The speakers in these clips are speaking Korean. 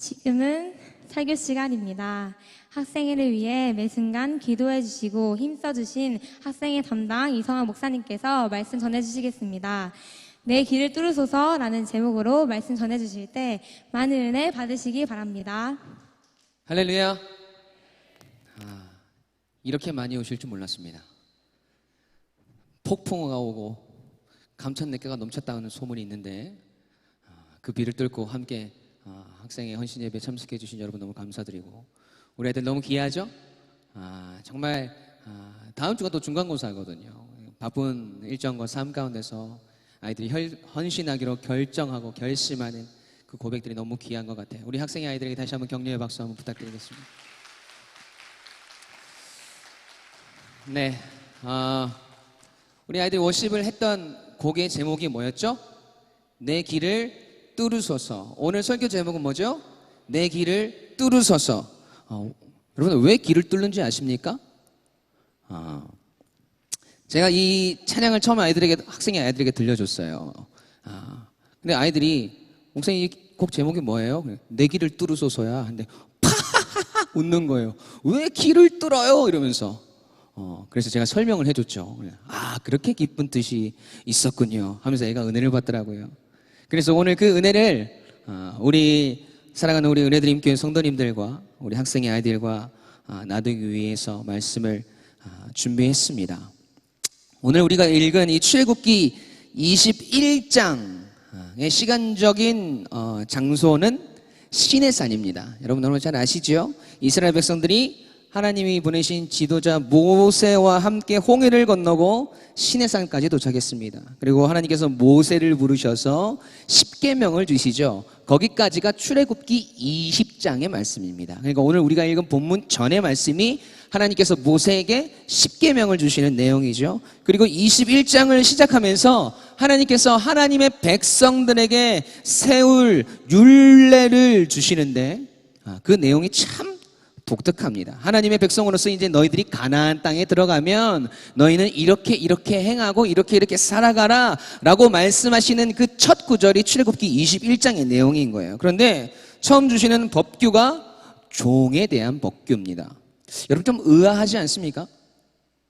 지금은 설교 시간입니다. 학생회를 위해 매 순간 기도해 주시고 힘써 주신 학생회 담당 이성환 목사님께서 말씀 전해 주시겠습니다. 내 길을 뚫으소서라는 제목으로 말씀 전해 주실 때 많은 은혜 받으시기 바랍니다. 할렐루야. 이렇게 많이 오실 줄 몰랐습니다. 폭풍우가 오고 감천내개가 넘쳤다는 소문이 있는데 그 비를 뚫고 함께 학생의 헌신 예배에 참석해 주신 여러분 너무 감사드리고, 우리 애들 너무 귀하죠? 정말 다음 주가 또 중간고사거든요. 바쁜 일정과 삶 가운데서 아이들이 헌신하기로 결정하고 결심하는 그 고백들이 너무 귀한 것 같아요. 우리 학생의 아이들에게 다시 한번 격려의 박수 한번 부탁드리겠습니다. 네, 우리 아이들이 워십을 했던 곡의 제목이 뭐였죠? 내 길을 뚫으소서. 오늘 설교 제목은 뭐죠? 내 길을 뚫으소서. 여러분 왜 길을 뚫는지 아십니까? 제가 이 찬양을 처음 학생의 아이들에게 들려줬어요. 근데 아이들이 목사님 이 곡 제목이 뭐예요? 내 길을 뚫으소서야. 근데 파하하하 웃는 거예요. 왜 길을 뚫어요? 이러면서. 그래서 제가 설명을 해줬죠. 그렇게 기쁜 뜻이 있었군요 하면서 애가 은혜를 받더라고요. 그래서 오늘 그 은혜를 우리 사랑하는 우리 은혜드림 교회 성도님들과 우리 학생의 아이들과 나누기 위해서 말씀을 준비했습니다. 오늘 우리가 읽은 이 출애굽기 21장의 시간적인 장소는 시내산입니다. 여러분 너무 잘 아시죠? 이스라엘 백성들이 하나님이 보내신 지도자 모세와 함께 홍해를 건너고 시내산까지 도착했습니다. 그리고 하나님께서 모세를 부르셔서 십계명을 주시죠. 거기까지가 출애굽기 20장의 말씀입니다. 그러니까 오늘 우리가 읽은 본문 전의 말씀이 하나님께서 모세에게 십계명을 주시는 내용이죠. 그리고 21장을 시작하면서 하나님께서 하나님의 백성들에게 세울 율례를 주시는데 그 내용이 참 독특합니다. 하나님의 백성으로서 이제 너희들이 가나안 땅에 들어가면 너희는 이렇게 행하고 이렇게 살아가라 라고 말씀하시는 그 첫 구절이 출애굽기 21장의 내용인 거예요. 그런데 처음 주시는 법규가 종에 대한 법규입니다. 여러분 좀 의아하지 않습니까?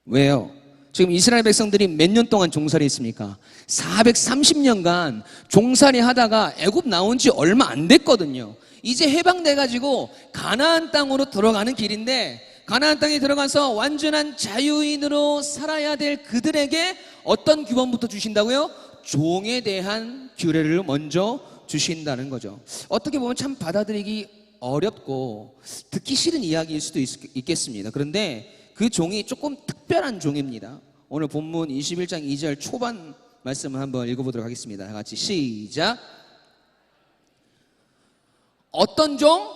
왜요? 지금 이스라엘 백성들이 몇 년 동안 종살이 했습니까? 430년간 종살이 하다가 애굽 나온 지 얼마 안 됐거든요. 이제 해방돼가지고 가나안 땅으로 들어가는 길인데, 가나안 땅에 들어가서 완전한 자유인으로 살아야 될 그들에게 어떤 규범부터 주신다고요? 종에 대한 규례를 먼저 주신다는 거죠. 어떻게 보면 참 받아들이기 어렵고 듣기 싫은 이야기일 수도 있겠습니다. 그런데 그 종이 조금 특별한 종입니다. 오늘 본문 21장 2절 초반 말씀을 한번 읽어보도록 하겠습니다. 다 같이 시작. 어떤 종?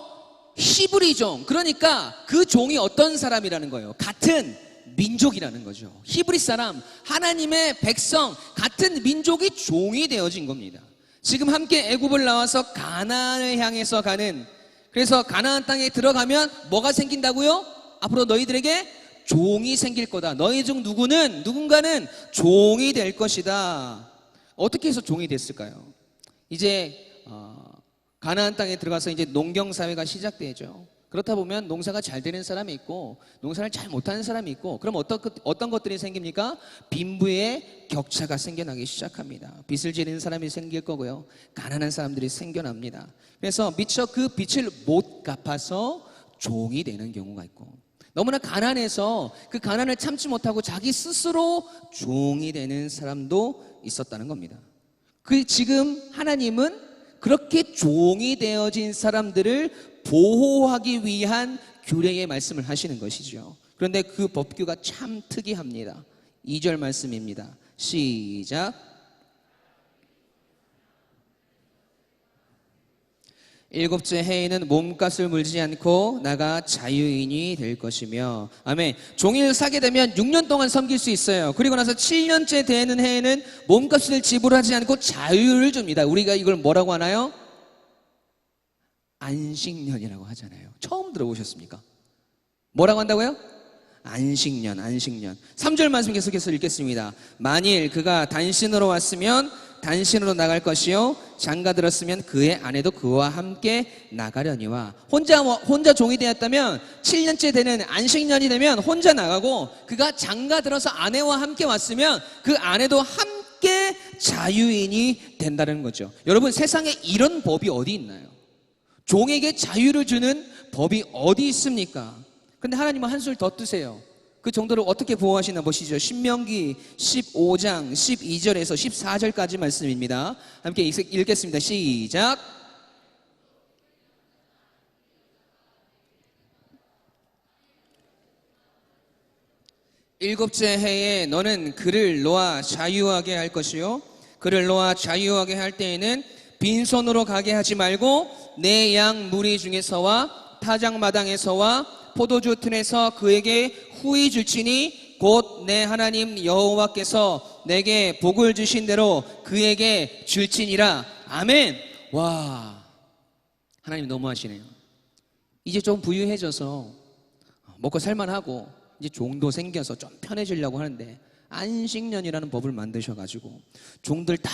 히브리 종. 그러니까 그 종이 어떤 사람이라는 거예요? 같은 민족이라는 거죠. 히브리 사람, 하나님의 백성, 같은 민족이 종이 되어진 겁니다. 지금 함께 애굽을 나와서 가나안을 향해서 가는, 그래서 가나안 땅에 들어가면 뭐가 생긴다고요? 앞으로 너희들에게 종이 생길 거다. 너희 중 누군가는 종이 될 것이다. 어떻게 해서 종이 됐을까요? 이제 가나안 땅에 들어가서 이제 농경사회가 시작되죠. 그렇다 보면 농사가 잘 되는 사람이 있고 농사를 잘 못하는 사람이 있고, 그럼 어떤 것들이 생깁니까? 빈부의 격차가 생겨나기 시작합니다. 빚을 지는 사람이 생길 거고요, 가난한 사람들이 생겨납니다. 그래서 미처 그 빚을 못 갚아서 종이 되는 경우가 있고, 너무나 가난해서 그 가난을 참지 못하고 자기 스스로 종이 되는 사람도 있었다는 겁니다. 지금 하나님은 그렇게 종이 되어진 사람들을 보호하기 위한 규례의 말씀을 하시는 것이죠. 그런데 그 법규가 참 특이합니다. 2절 말씀입니다. 시작. 일곱째 해에는 몸값을 물지 않고 나가 자유인이 될 것이며. 아멘. 종을 사게 되면 6년 동안 섬길 수 있어요. 그리고 나서 7년째 되는 해에는 몸값을 지불하지 않고 자유를 줍니다. 우리가 이걸 뭐라고 하나요? 안식년이라고 하잖아요. 처음 들어보셨습니까? 뭐라고 한다고요? 안식년. 3절 말씀 계속해서 읽겠습니다. 만일 그가 단신으로 왔으면 단신으로 나갈 것이요, 장가 들었으면 그의 아내도 그와 함께 나가려니와. 혼자 종이 되었다면 7년째 되는 안식년이 되면 혼자 나가고, 그가 장가 들어서 아내와 함께 왔으면 그 아내도 함께 자유인이 된다는 거죠. 여러분, 세상에 이런 법이 어디 있나요? 종에게 자유를 주는 법이 어디 있습니까? 근데 하나님은 한술 더 뜨세요. 그 정도를 어떻게 보호하시나 보시죠. 신명기 15장 12절에서 14절까지 말씀입니다. 함께 읽겠습니다. 시작. 일곱째 해에 너는 그를 놓아 자유하게 할 것이요, 그를 놓아 자유하게 할 때에는 빈손으로 가게 하지 말고 내 양 무리 중에서와 타작마당에서와 포도주 튼에서 그에게 후히 줄지니 곧 내 하나님 여호와께서 내게 복을 주신 대로 그에게 줄지니라. 아멘. 와, 하나님 너무하시네요. 이제 좀 부유해져서 먹고 살만하고 이제 종도 생겨서 좀 편해지려고 하는데, 안식년이라는 법을 만드셔가지고 종들 다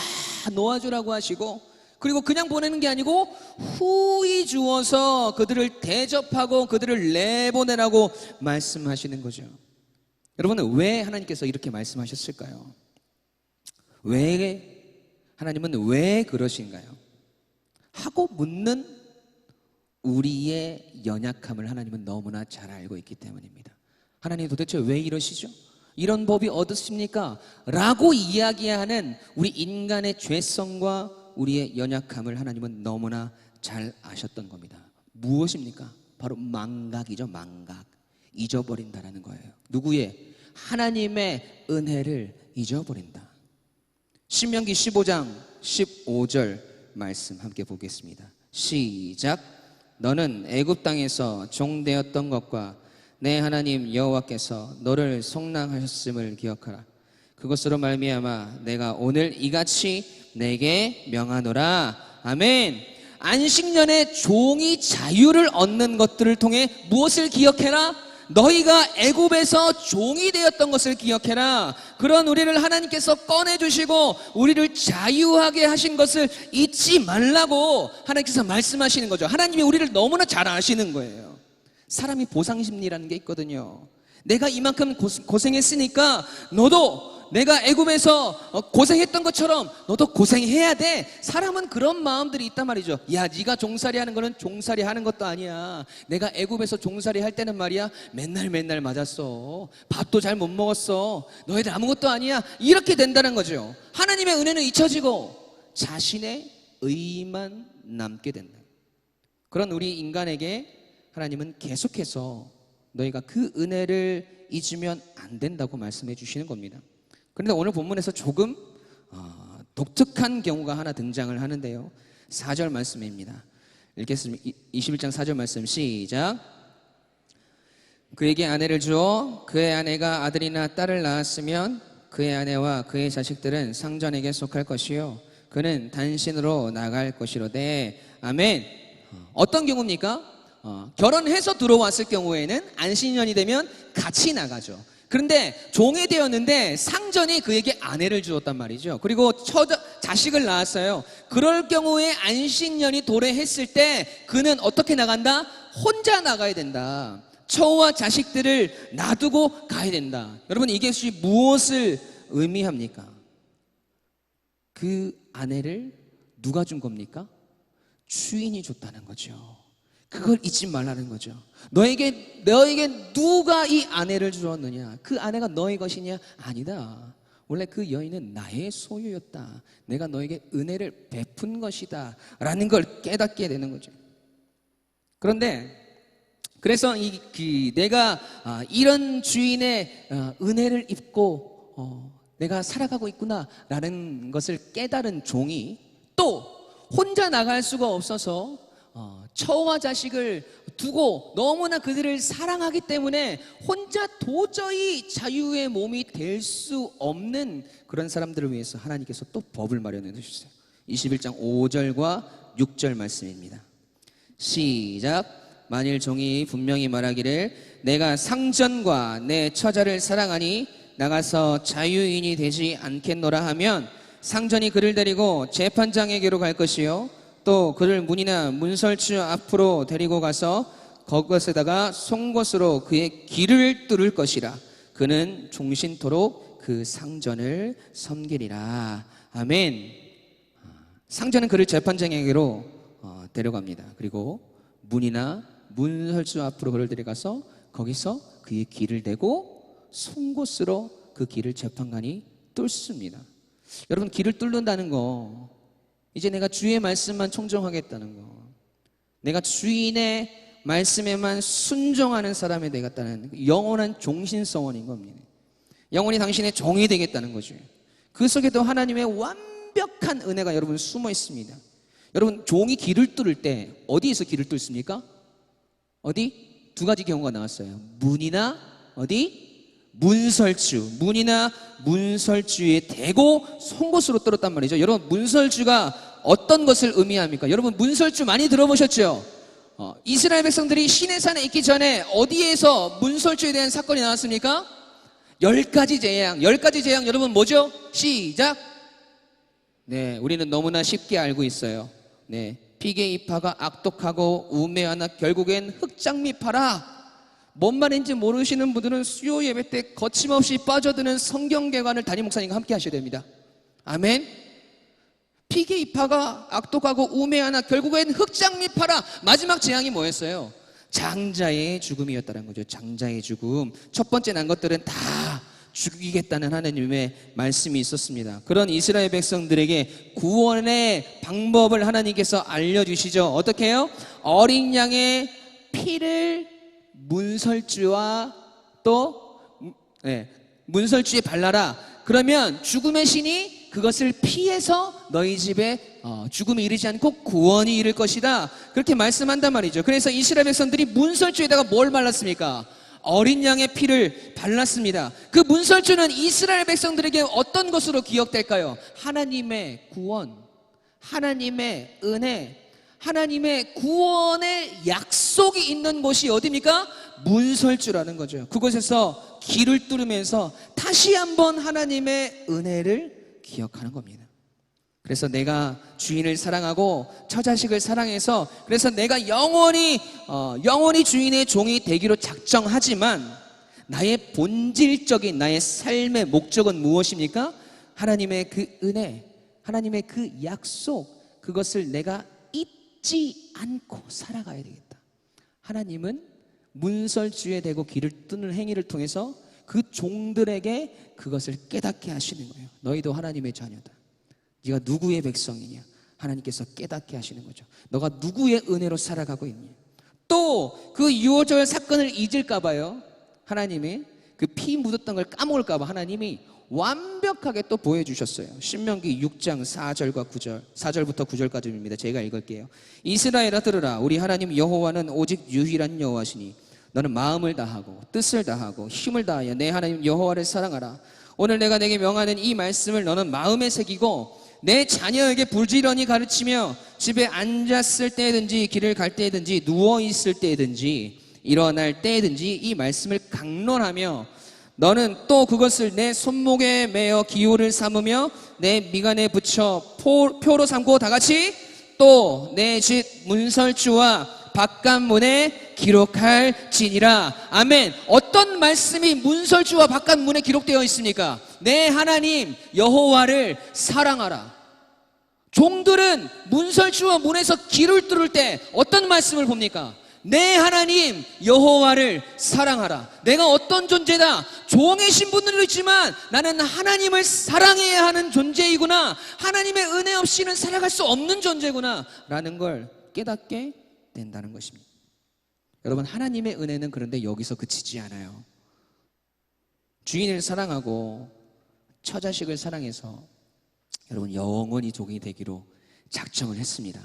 놓아주라고 하시고, 그리고 그냥 보내는 게 아니고 후히 주어서 그들을 대접하고 그들을 내보내라고 말씀하시는 거죠. 여러분은 왜 하나님께서 이렇게 말씀하셨을까요? 하나님은 왜 그러신가요? 하고 묻는 우리의 연약함을 하나님은 너무나 잘 알고 있기 때문입니다. 하나님 도대체 왜 이러시죠? 이런 법이 어떻습니까? 라고 이야기하는 우리 인간의 죄성과 우리의 연약함을 하나님은 너무나 잘 아셨던 겁니다. 무엇입니까? 바로 망각이죠. 망각. 잊어버린다라는 거예요. 누구의? 하나님의 은혜를 잊어버린다. 신명기 15장 15절 말씀 함께 보겠습니다. 시작. 너는 애굽 땅에서 종되었던 것과 내 하나님 여호와께서 너를 속량하셨음을 기억하라. 그것으로 말미암아 내가 오늘 이같이 내게 명하노라. 아멘. 안식년에 종이 자유를 얻는 것들을 통해 무엇을 기억해라? 너희가 애굽에서 종이 되었던 것을 기억해라. 그런 우리를 하나님께서 꺼내주시고 우리를 자유하게 하신 것을 잊지 말라고 하나님께서 말씀하시는 거죠. 하나님이 우리를 너무나 잘 아시는 거예요. 사람이 보상심리라는 게 있거든요. 내가 이만큼 고생했으니까 너도 내가 애굽에서 고생했던 것처럼 너도 고생해야 돼. 사람은 그런 마음들이 있단 말이죠. 야, 네가 종살이 하는 거는 종살이 하는 것도 아니야. 내가 애굽에서 종살이 할 때는 말이야 맨날 맞았어. 밥도 잘 못 먹었어. 너희들 아무것도 아니야. 이렇게 된다는 거죠. 하나님의 은혜는 잊혀지고 자신의 의만 남게 된다. 그런 우리 인간에게 하나님은 계속해서 너희가 그 은혜를 잊으면 안 된다고 말씀해 주시는 겁니다. 그런데 오늘 본문에서 조금 독특한 경우가 하나 등장을 하는데요. 4절 말씀입니다. 읽겠습니다. 21장 4절 말씀 시작. 그에게 아내를 주어 그의 아내가 아들이나 딸을 낳았으면 그의 아내와 그의 자식들은 상전에게 속할 것이요 그는 단신으로 나갈 것이로되. 아멘. 어떤 경우입니까? 결혼해서 들어왔을 경우에는 안식년이 되면 같이 나가죠. 그런데 종이 되었는데 상전이 그에게 아내를 주었단 말이죠. 그리고 자식을 낳았어요. 그럴 경우에 안식년이 도래했을 때 그는 어떻게 나간다? 혼자 나가야 된다. 처와 자식들을 놔두고 가야 된다. 여러분, 이것이 무엇을 의미합니까? 그 아내를 누가 준 겁니까? 주인이 줬다는 거죠. 그걸 잊지 말라는 거죠. 너에게 누가 이 아내를 주었느냐? 그 아내가 너의 것이냐? 아니다. 원래 그 여인은 나의 소유였다. 내가 너에게 은혜를 베푼 것이다 라는 걸 깨닫게 되는 거죠. 그런데 그래서 내가 이런 주인의 은혜를 입고 내가 살아가고 있구나 라는 것을 깨달은 종이 또 혼자 나갈 수가 없어서 처와 자식을 두고 너무나 그들을 사랑하기 때문에 혼자 도저히 자유의 몸이 될 수 없는 그런 사람들을 위해서 하나님께서 또 법을 마련해 주셨어요. 21장 5절과 6절 말씀입니다. 시작. 만일 종이 분명히 말하기를 내가 상전과 내 처자를 사랑하니 나가서 자유인이 되지 않겠노라 하면 상전이 그를 데리고 재판장에게로 갈 것이요 또 그를 문이나 문설주 앞으로 데리고 가서 그것에다가 송곳으로 그의 귀를 뚫을 것이라. 그는 종신토록 그 상전을 섬기리라. 아멘. 상전은 그를 재판장에게로 데려갑니다. 그리고 문이나 문설주 앞으로 그를 데려가서 거기서 그의 귀를 대고 송곳으로 그 귀를 재판관이 뚫습니다. 여러분, 귀를 뚫는다는 거, 이제 내가 주의 말씀만 청정하겠다는 거, 내가 주인의 말씀에만 순종하는 사람이 되겠다는 영원한 종신성원인 겁니다. 영원히 당신의 종이 되겠다는 거죠. 그 속에도 하나님의 완벽한 은혜가 여러분 숨어 있습니다. 여러분, 종이 귀를 뚫을 때 어디에서 귀를 뚫습니까? 어디? 두 가지 경우가 나왔어요. 문이나 어디? 문설주. 문이나 문설주에 대고 송곳으로 뚫었단 말이죠. 여러분, 문설주가 어떤 것을 의미합니까? 여러분, 문설주 많이 들어보셨죠? 이스라엘 백성들이 시내산에 있기 전에 어디에서 문설주에 대한 사건이 나왔습니까? 10가지 재앙. 10가지 재앙 여러분 뭐죠? 시작. 네, 우리는 너무나 쉽게 알고 있어요. 네, 피게이파가 악독하고 우매하나 결국엔 흑장미파라. 뭔 말인지 모르시는 분들은 수요 예배 때 거침없이 빠져드는 성경개관을 담임 목사님과 함께 하셔야 됩니다. 아멘. 피게이파가 악독하고 우매하나 결국엔 흑장미파라. 마지막 재앙이 뭐였어요? 장자의 죽음이었다는 거죠. 장자의 죽음. 첫 번째 난 것들은 다 죽이겠다는 하나님의 말씀이 있었습니다. 그런 이스라엘 백성들에게 구원의 방법을 하나님께서 알려주시죠. 어떻게 해요? 어린 양의 피를 문설주와 또 문설주에 발라라. 그러면 죽음의 신이 그것을 피해서 너희 집에 죽음이 이르지 않고 구원이 이를 것이다. 그렇게 말씀한단 말이죠. 그래서 이스라엘 백성들이 문설주에다가 뭘 발랐습니까? 어린 양의 피를 발랐습니다. 그 문설주는 이스라엘 백성들에게 어떤 것으로 기억될까요? 하나님의 구원, 하나님의 은혜, 하나님의 구원의 약속이 있는 곳이 어디입니까? 문설주라는 거죠. 그곳에서 귀를 뚫으면서 다시 한번 하나님의 은혜를 기억하는 겁니다. 그래서 내가 주인을 사랑하고 처자식을 사랑해서 그래서 내가 영원히 주인의 종이 되기로 작정하지만 나의 본질적인 나의 삶의 목적은 무엇입니까? 하나님의 그 은혜, 하나님의 그 약속, 그것을 내가 잊지 않고 살아가야 되겠다. 하나님은 문설주에 대고 귀를 뚫는 행위를 통해서 그 종들에게 그것을 깨닫게 하시는 거예요. 너희도 하나님의 자녀다. 네가 누구의 백성이냐? 하나님께서 깨닫게 하시는 거죠. 너가 누구의 은혜로 살아가고 있냐? 또 그 유월절 사건을 잊을까 봐요. 하나님이 그 피 묻었던 걸 까먹을까 봐 하나님이 완벽하게 또 보여주셨어요. 신명기 6장 4절과 9절, 4절부터 9절까지입니다. 제가 읽을게요. 이스라엘아 들으라. 우리 하나님 여호와는 오직 유일한 여호와시니 너는 마음을 다하고 뜻을 다하고 힘을 다하여 내 하나님 여호와를 사랑하라. 오늘 내가 내게 명하는 이 말씀을 너는 마음에 새기고 내 자녀에게 부지런히 가르치며 집에 앉았을 때든지 길을 갈 때든지 누워있을 때든지 일어날 때든지 이 말씀을 강론하며 너는 또 그것을 내 손목에 매어 기호를 삼으며 내 미간에 붙여 표로 삼고 다 같이 또 내 집 문설주와 바깥문에 기록할지니라. 아멘. 어떤 말씀이 문설주와 바깥문에 기록되어 있습니까? 내 하나님 여호와를 사랑하라. 종들은 문설주와 문에서 길을 뚫을 때 어떤 말씀을 봅니까? 내 하나님 여호와를 사랑하라. 내가 어떤 존재다. 종의 신분으로 있지만 나는 하나님을 사랑해야 하는 존재이구나. 하나님의 은혜 없이는 살아갈 수 없는 존재구나 라는 걸 깨닫게 된다는 것입니다. 여러분, 하나님의 은혜는 그런데 여기서 그치지 않아요. 주인을 사랑하고 처자식을 사랑해서 여러분 영원히 종이 되기로 작정을 했습니다.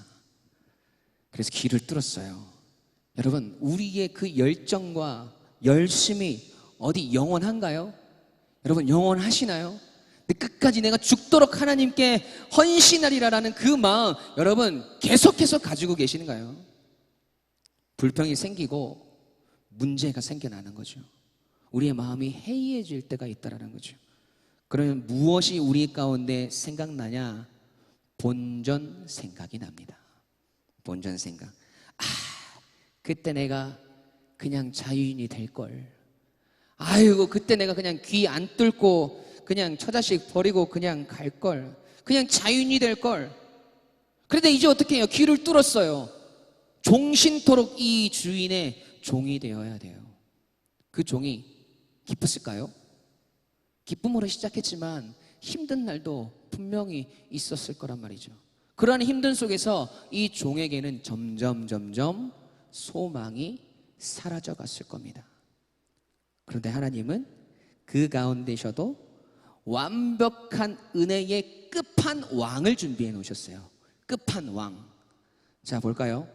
그래서 길을 뚫었어요. 여러분, 우리의 그 열정과 열심이 어디 영원한가요? 여러분, 영원하시나요? 끝까지 내가 죽도록 하나님께 헌신하리라라는 그 마음 여러분 계속해서 가지고 계시는가요? 불평이 생기고 문제가 생겨나는 거죠. 우리의 마음이 해이해질 때가 있다라는 거죠. 그러면 무엇이 우리 가운데 생각나냐? 본전 생각이 납니다. 본전 생각. 그때 내가 그냥 자유인이 될 걸. 아이고, 그때 내가 그냥 귀 안 뚫고 그냥 처자식 버리고 그냥 갈 걸. 그냥 자유인이 될 걸. 그런데 이제 어떻게 해요? 귀를 뚫었어요. 종신토록 이 주인의 종이 되어야 돼요. 그 종이 기뻤을까요? 기쁨으로 시작했지만 힘든 날도 분명히 있었을 거란 말이죠. 그러한 힘든 속에서 이 종에게는 점점 소망이 사라져 갔을 겁니다. 그런데 하나님은 그 가운데셔도 완벽한 은혜의 끝판왕을 준비해 놓으셨어요. 끝판왕. 자, 볼까요?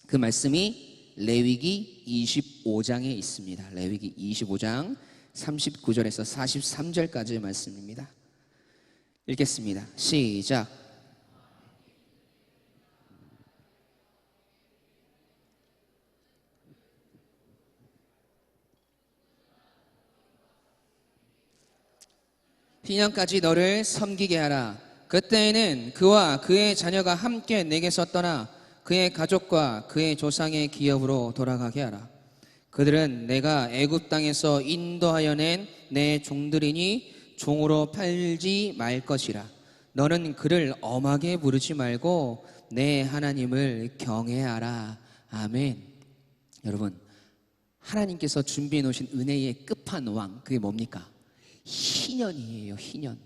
그 말씀이 레위기 25장에 있습니다. 레위기 25장 39절에서 43절까지의 말씀입니다. 읽겠습니다. 시작. 희년까지 너를 섬기게 하라. 그때에는 그와 그의 자녀가 함께 내게서 떠나 그의 가족과 그의 조상의 기업으로 돌아가게 하라. 그들은 내가 애굽 땅에서 인도하여 낸 내 종들이니 종으로 팔지 말 것이라. 너는 그를 엄하게 부르지 말고 내 하나님을 경외하라. 아멘. 여러분, 하나님께서 준비해 놓으신 은혜의 끝판왕, 그게 뭡니까? 희년이에요. 희년.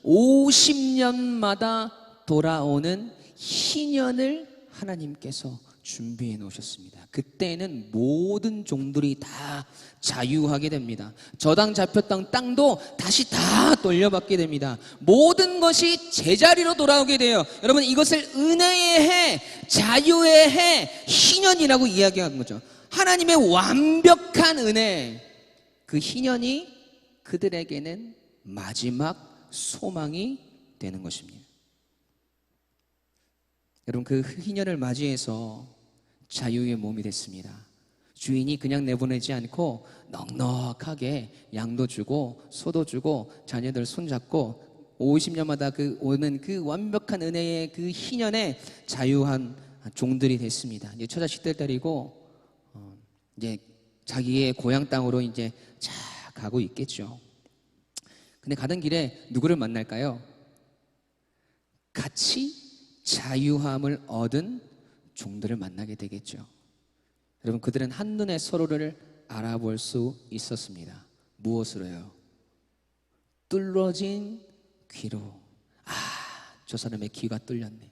50년마다 돌아오는 희년을 하나님께서 준비해 놓으셨습니다. 그때는 모든 종들이 다 자유하게 됩니다. 저당 잡혔던 땅도 다시 다 돌려받게 됩니다. 모든 것이 제자리로 돌아오게 돼요. 여러분, 이것을 은혜의 해, 자유의 해, 희년이라고 이야기하는 거죠. 하나님의 완벽한 은혜, 그 희년이 그들에게는 마지막 소망이 되는 것입니다. 여러분, 그 희년을 맞이해서 자유의 몸이 됐습니다. 주인이 그냥 내보내지 않고 넉넉하게 양도 주고 소도 주고 자녀들 손잡고 50년마다 오는 그 완벽한 은혜의 그 희년에 자유한 종들이 됐습니다. 이제 처자식들 데리고 이제 자기의 고향 땅으로 이제 자 가고 있겠죠. 근데 가던 길에 누구를 만날까요? 같이 자유함을 얻은 종들을 만나게 되겠죠. 여러분, 그들은 한눈에 서로를 알아볼 수 있었습니다. 무엇으로요? 뚫어진 귀로. 저 사람의 귀가 뚫렸네.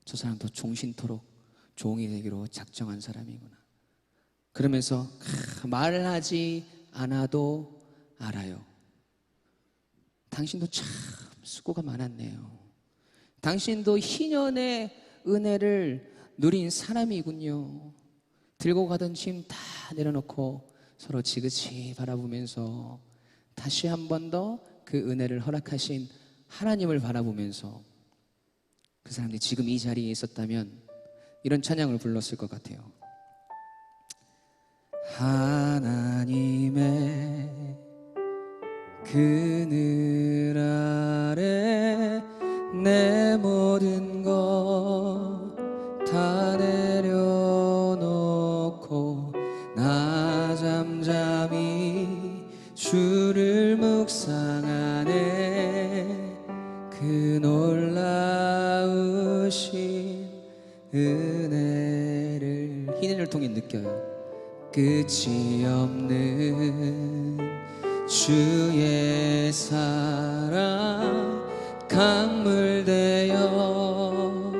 저 사람도 종신토록 종이 되기로 작정한 사람이구나. 그러면서 말을 하지 않아도 알아요. 당신도 참 수고가 많았네요. 당신도 희년의 은혜를 누린 사람이군요. 들고 가던 짐 다 내려놓고 서로 지그치 바라보면서 다시 한 번 더 그 은혜를 허락하신 하나님을 바라보면서 그 사람들이 지금 이 자리에 있었다면 이런 찬양을 불렀을 것 같아요. 하나님의 그늘 아래 내 모든 것 다 내려놓고 나 잠잠히 주를 묵상하네. 그 놀라우신 은혜를 희년을 통해 느껴요. 끝이 없는 주의 사랑 강물 되어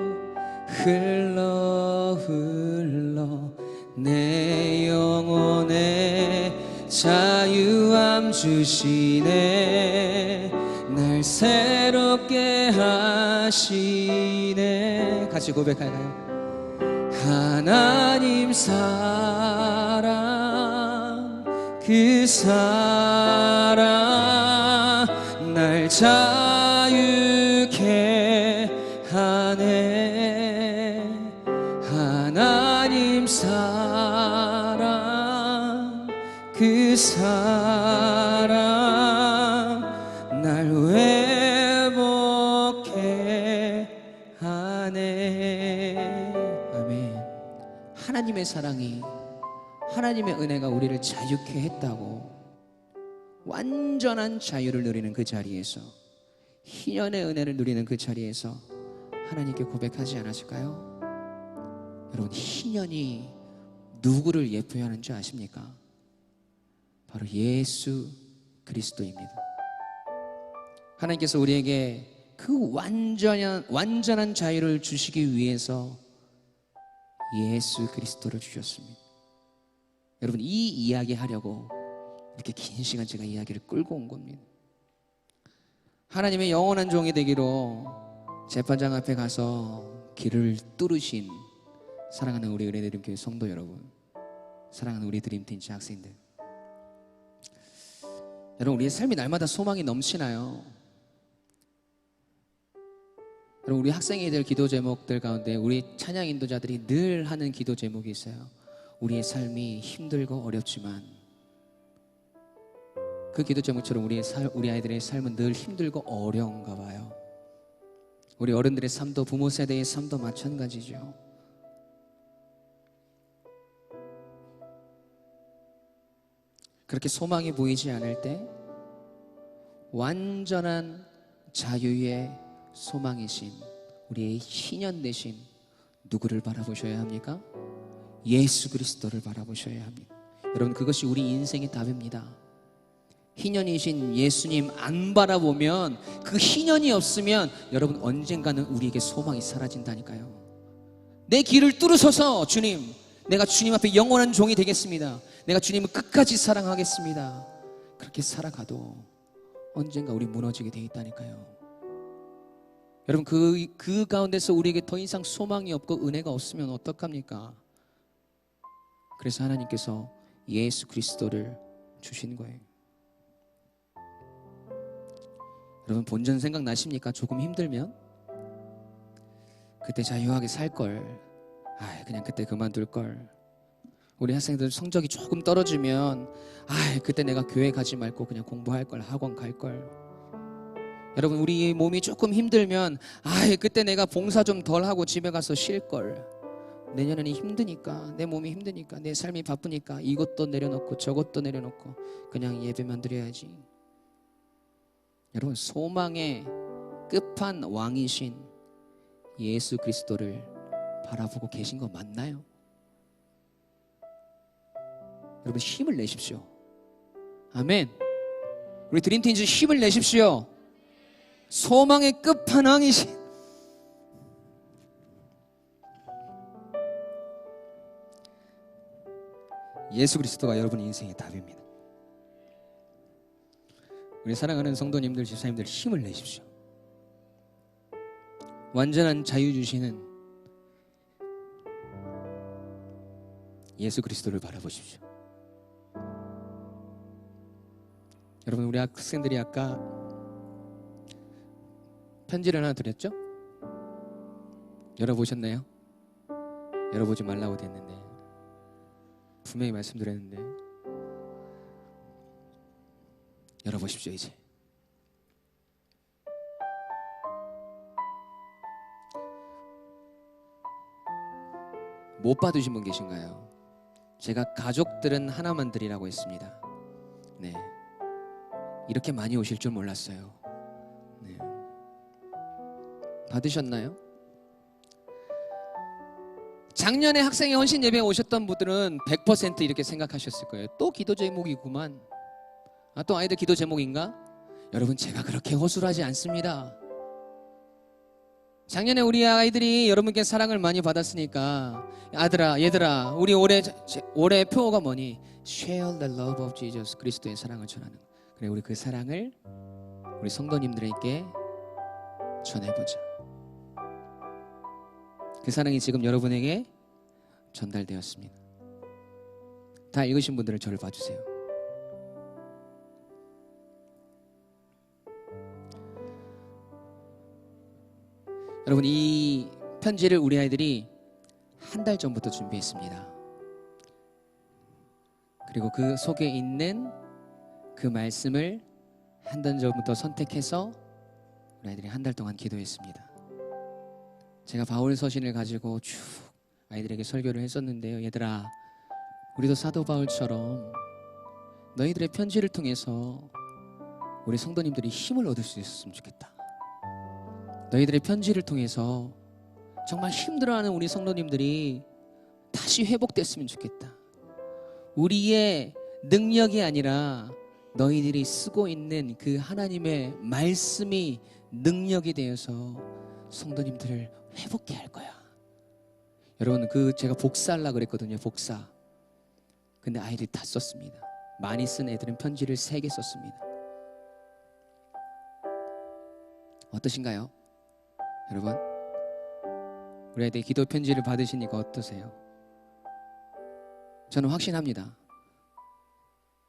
흘러 내 영혼에 자유함 주시네. 날 새롭게 하시네. 같이 고백할까요? 하나님 사랑, 그 사랑 날 자유케 하네. 하나님 사랑, 그 사랑 이렇게 하네. 아멘. 하나님의 사랑이, 하나님의 은혜가 우리를 자유케 했다고 완전한 자유를 누리는 그 자리에서, 희년의 은혜를 누리는 그 자리에서 하나님께 고백하지 않았을까요? 여러분, 희년이 누구를 예표하는 줄 아십니까? 바로 예수 그리스도입니다. 하나님께서 우리에게 그 완전한 자유를 주시기 위해서 예수 그리스도를 주셨습니다. 여러분, 이 이야기 하려고 이렇게 긴 시간 제가 이야기를 끌고 온 겁니다. 하나님의 영원한 종이 되기로 재판장 앞에 가서 길을 뚫으신 사랑하는 우리 은혜드림교회 성도 여러분, 사랑하는 우리 드림팀 학생들, 여러분, 우리의 삶이 날마다 소망이 넘치나요? 여러분, 우리 학생이 될 기도 제목들 가운데 우리 찬양 인도자들이 늘 하는 기도 제목이 있어요. 우리의 삶이 힘들고 어렵지만, 그 기도 제목처럼 우리 아이들의 삶은 늘 힘들고 어려운가 봐요. 우리 어른들의 삶도, 부모 세대의 삶도 마찬가지죠. 그렇게 소망이 보이지 않을 때 완전한 자유의 소망이신 우리의 희년 되신 누구를 바라보셔야 합니까? 예수 그리스도를 바라보셔야 합니다. 여러분, 그것이 우리 인생의 답입니다. 희년이신 예수님 안 바라보면, 그 희년이 없으면 여러분 언젠가는 우리에게 소망이 사라진다니까요. 내 길을 뚫으셔서 주님, 내가 주님 앞에 영원한 종이 되겠습니다. 내가 주님을 끝까지 사랑하겠습니다. 그렇게 살아가도 언젠가 우리 무너지게 돼 있다니까요. 여러분, 그 가운데서 우리에게 더 이상 소망이 없고 은혜가 없으면 어떡합니까? 그래서 하나님께서 예수 그리스도를 주신 거예요. 여러분, 본전 생각나십니까? 조금 힘들면 그때 자유하게 살걸, 그냥 그때 그만둘걸. 우리 학생들 성적이 조금 떨어지면 그때 내가 교회 가지 말고 그냥 공부할걸, 학원 갈걸. 여러분, 우리 몸이 조금 힘들면 그때 내가 봉사 좀 덜 하고 집에 가서 쉴걸. 내년에는 힘드니까, 내 몸이 힘드니까, 내 삶이 바쁘니까 이것도 내려놓고 저것도 내려놓고 그냥 예배만 드려야지. 여러분, 소망의 끝판왕이신 예수 그리스도를 바라보고 계신 거 맞나요? 여러분, 힘을 내십시오. 아멘. 우리 드림팀즈 힘을 내십시오. 소망의 끝판왕이신 예수 그리스도가 여러분의 인생의 답입니다. 우리 사랑하는 성도님들, 집사님들, 힘을 내십시오. 완전한 자유 주시는 예수 그리스도를 바라보십시오. 여러분, 우리 학생들이 아까 편지를 하나 드렸죠? 열어보셨나요? 열어보지 말라고 됐는데, 분명히 말씀드렸는데 열어보십시오. 이제 못 받으신 분 계신가요? 제가 가족들은 하나만 드리라고 했습니다. 네, 이렇게 많이 오실 줄 몰랐어요. 네. 받으셨나요? 작년에 학생의 헌신 예배에 오셨던 분들은 100% 이렇게 생각하셨을 거예요. 또 기도 제목이구만. 또 아이들 기도 제목인가? 여러분, 제가 그렇게 허술하지 않습니다. 작년에 우리 아이들이 여러분께 사랑을 많이 받았으니까, 아들아, 얘들아, 우리 올해 표어가 뭐니? Share the love of Jesus. 그리스도의 사랑을 전하는 거. 그래, 우리 그 사랑을 우리 성도님들에게 전해보자. 그 사랑이 지금 여러분에게 전달되었습니다. 다 읽으신 분들은 저를 봐주세요. 여러분, 이 편지를 우리 아이들이 한 달 전부터 준비했습니다. 그리고 그 속에 있는 그 말씀을 한 달 전부터 선택해서 우리 아이들이 한 달 동안 기도했습니다. 제가 바울 서신을 가지고 쭉 아이들에게 설교를 했었는데요. 얘들아, 우리도 사도 바울처럼 너희들의 편지를 통해서 우리 성도님들이 힘을 얻을 수 있었으면 좋겠다. 너희들의 편지를 통해서 정말 힘들어하는 우리 성도님들이 다시 회복됐으면 좋겠다. 우리의 능력이 아니라 너희들이 쓰고 있는 그 하나님의 말씀이 능력이 되어서 성도님들을 회복케 할 거야. 여러분, 제가 복사하려고 그랬거든요. 복사. 근데 아이들이 다 썼습니다. 많이 쓴 애들은 편지를 3개 썼습니다. 어떠신가요? 여러분, 우리 아이들 기도 편지를 받으시니까 어떠세요? 저는 확신합니다.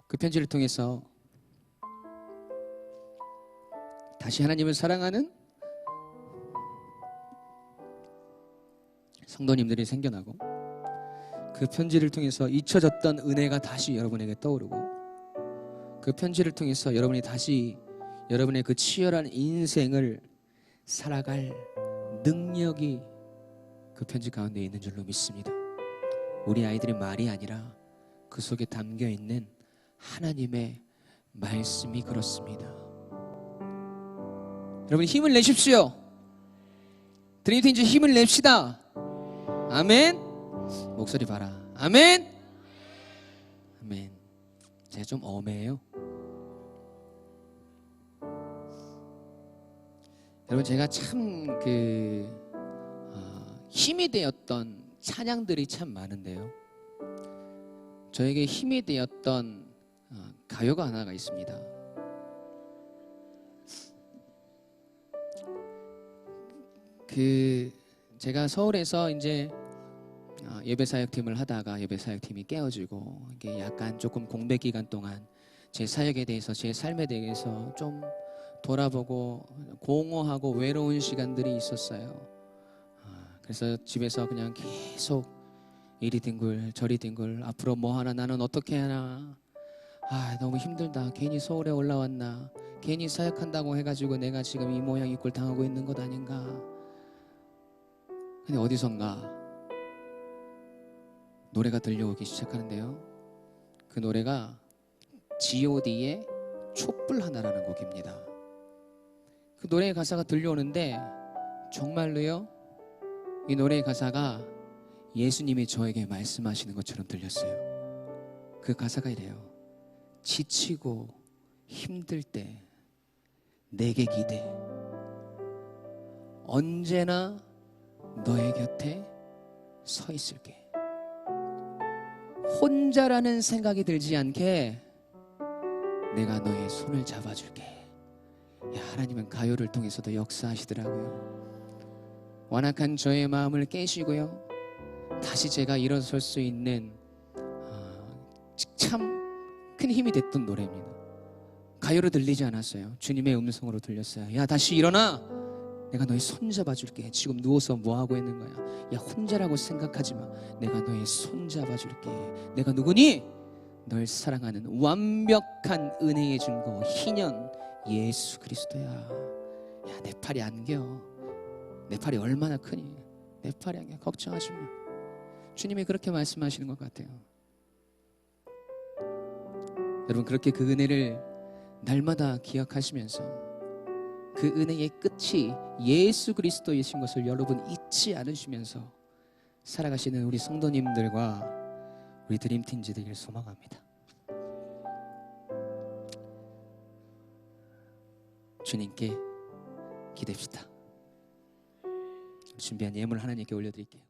그 편지를 통해서 다시 하나님을 사랑하는 성도님들이 생겨나고, 그 편지를 통해서 잊혀졌던 은혜가 다시 여러분에게 떠오르고, 그 편지를 통해서 여러분이 다시 여러분의 그 치열한 인생을 살아갈 능력이 그 편지 가운데 있는 줄로 믿습니다. 우리 아이들의 말이 아니라 그 속에 담겨 있는 하나님의 말씀이 그렇습니다. 여러분, 힘을 내십시오. 드림팀즈 힘을 냅시다. 아멘. 목소리 봐라. 아멘. 아멘. 제가 좀 엄해요. 여러분, 제가 참 힘이 되었던 찬양들이 참 많은데요. 저에게 힘이 되었던 가요가 하나가 있습니다. 제가 서울에서 이제 예배사역팀을 하다가 예배사역팀이 깨어지고, 이게 약간 조금 공백 기간 동안 제 사역에 대해서, 제 삶에 대해서 좀 돌아보고 공허하고 외로운 시간들이 있었어요. 그래서 집에서 그냥 계속 이리 뒹굴 저리 뒹굴, 앞으로 뭐 하나, 나는 어떻게 하나, 너무 힘들다, 괜히 서울에 올라왔나, 괜히 사역한다고 해가지고 내가 지금 이 모양 이 꼴 당하고 있는 것 아닌가. 근데 어디선가 노래가 들려오기 시작하는데요. 그 노래가 G.O.D의 촛불 하나라는 곡입니다. 그 노래의 가사가 들려오는데 정말로요, 이 노래의 가사가 예수님이 저에게 말씀하시는 것처럼 들렸어요. 그 가사가 이래요. 지치고 힘들 때 내게 기대, 언제나 너의 곁에 서 있을게. 혼자라는 생각이 들지 않게 내가 너의 손을 잡아줄게. 하나님은 가요를 통해서도 역사하시더라고요. 완악한 저의 마음을 깨시고요, 다시 제가 일어설 수 있는 참 큰 힘이 됐던 노래입니다. 가요로 들리지 않았어요. 주님의 음성으로 들렸어요. 야, 다시 일어나. 내가 너의 손 잡아줄게. 지금 누워서 뭐 하고 있는 거야? 야, 혼자라고 생각하지 마. 내가 너의 손 잡아줄게. 내가 누구니? 널 사랑하는 완벽한 은혜의 증거 희년 예수 그리스도야. 야, 내 팔이 안겨. 내 팔이 얼마나 크니? 내 팔이 안겨. 걱정하지 마. 주님이 그렇게 말씀하시는 것 같아요. 여러분, 그렇게 그 은혜를 날마다 기억하시면서 그 은혜의 끝이 예수 그리스도이신 것을 여러분 잊지 않으시면서 살아가시는 우리 성도님들과 우리 드림팀즈 되기를 소망합니다. 주님께 기대합시다. 준비한 예물 하나님께 올려드릴게요.